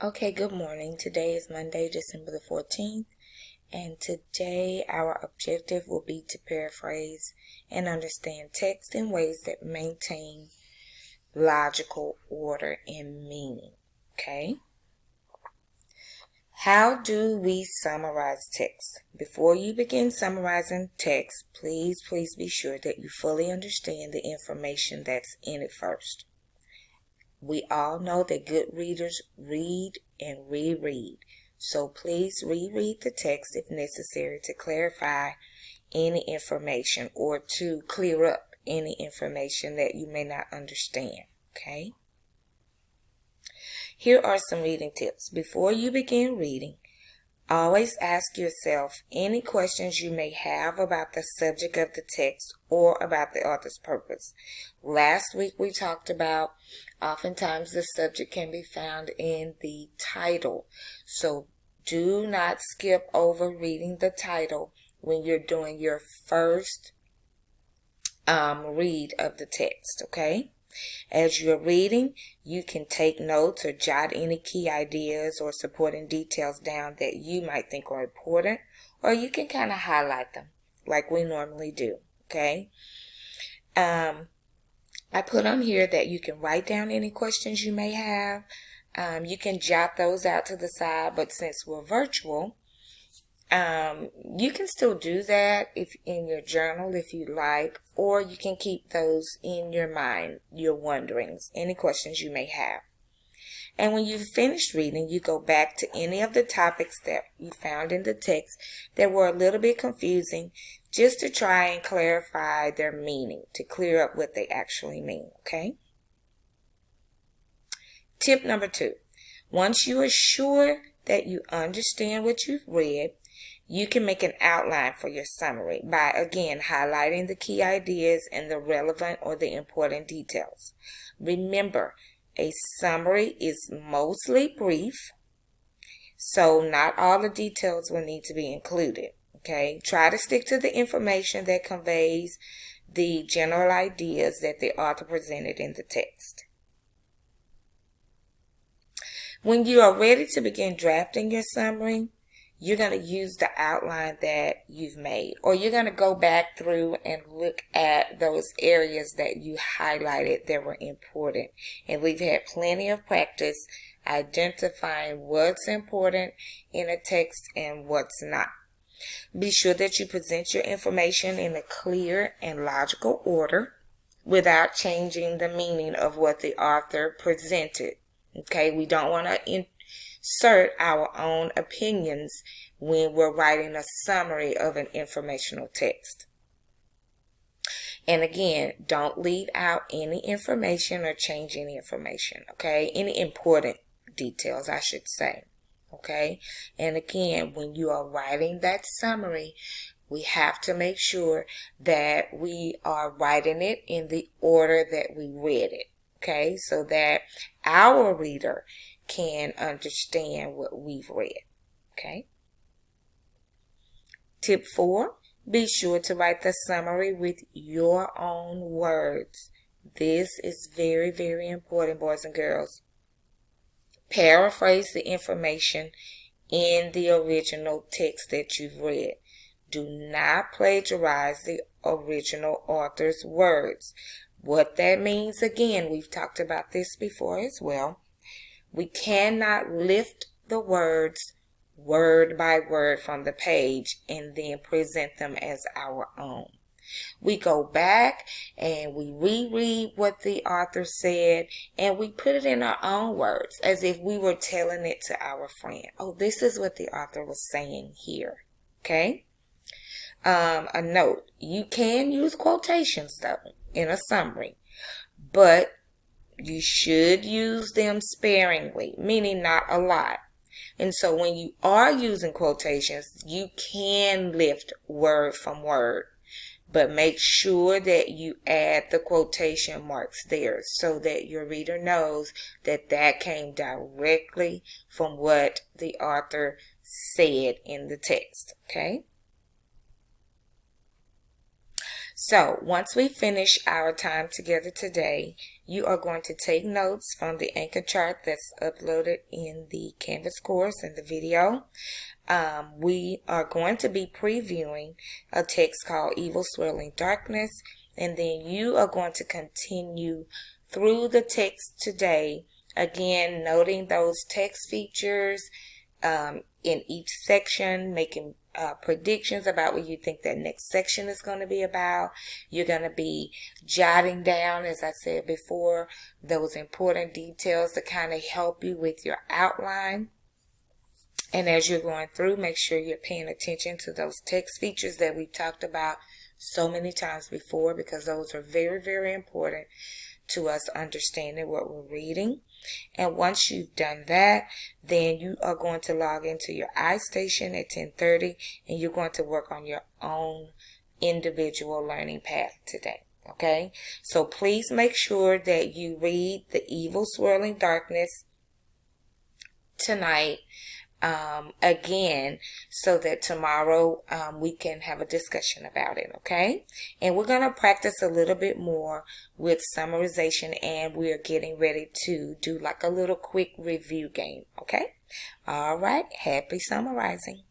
Okay, good morning. Today is Monday, December the 14th, and today our objective will be to paraphrase and understand text in ways that maintain logical order and meaning. Okay? How do we summarize text? Before you begin summarizing text, please be sure that you fully understand the information that's in it first. We all know that good readers read and reread, so please reread the text if necessary to clarify any information or to clear up any information that you may not understand, okay? Here are some reading tips. Before you begin reading, always ask yourself any questions you may have about the subject of the text or about the author's purpose. Last week we talked about oftentimes the subject can be found in the title. So do not skip over reading the title when you're doing your first read of the text, okay? As you're reading, you can take notes or jot any key ideas or supporting details down that you might think are important, or you can kind of highlight them like we normally do, okay? I put on here that you can write down any questions you may have. You can jot those out to the side, but since we're virtual, you can still do that if in your journal if you like, or you can keep those in your mind, your wonderings, any questions you may have. And when you've finished reading, you go back to any of the topics that you found in the text that were a little bit confusing, just to try and clarify their meaning, to clear up what they actually mean, okay? Tip number 2. Once you are sure that you understand what you've read, you can make an outline for your summary by, again, highlighting the key ideas and the relevant or the important details. Remember, a summary is mostly brief, so not all the details will need to be included. Okay? Try to stick to the information that conveys the general ideas that the author presented in the text. When you are ready to begin drafting your summary, you're going to use the outline that you've made, or you're going to go back through and look at those areas that you highlighted that were important. And we've had plenty of practice identifying what's important in a text and what's not. Be sure that you present your information in a clear and logical order without changing the meaning of what the author presented. Okay, we don't want to insert our own opinions when we're writing a summary of an informational text. And again, don't leave out any information or change any information, okay? Any important details, I should say, okay? And again, when you are writing that summary, we have to make sure that we are writing it in the order that we read it, okay? So that our reader can understand what we've read, okay? Tip 4, be sure to write the summary with your own words. This is very, very important, boys and girls. Paraphrase the information in the original text that you've read. Do not plagiarize the original author's words. What that means, again, we've talked about this before as well. We cannot lift the words word by word from the page and then present them as our own. We go back and we reread what the author said and we put it in our own words as if we were telling it to our friend. Oh, this is what the author was saying here. Okay? A note. You can use quotations though in a summary, but you should use them sparingly, meaning not a lot. And so when you are using quotations, you can lift word from word, but make sure that you add the quotation marks there so that your reader knows that that came directly from what the author said in the text, okay? So once we finish our time together today, you are going to take notes from the anchor chart that's uploaded in the Canvas course and the video. We are going to be previewing a text called Evil Swirling Darkness, and then you are going to continue through the text today, again noting those text features in each section, making predictions about what you think that next section is going to be about. You're going to be jotting down, as I said before, those important details to kind of help you with your outline. And as you're going through, make sure you're paying attention to those text features that we talked about so many times before, because those are very, very important to us understanding what we're reading. And once you've done that, then you are going to log into your iStation at 10:30, and you're going to work on your own individual learning path today. Okay? So please make sure that you read The Evil Swirling Darkness tonight again, so that tomorrow we can have a discussion about it, okay? And we're going to practice a little bit more with summarization, and we're getting ready to do like a little quick review game, okay? All right, happy summarizing.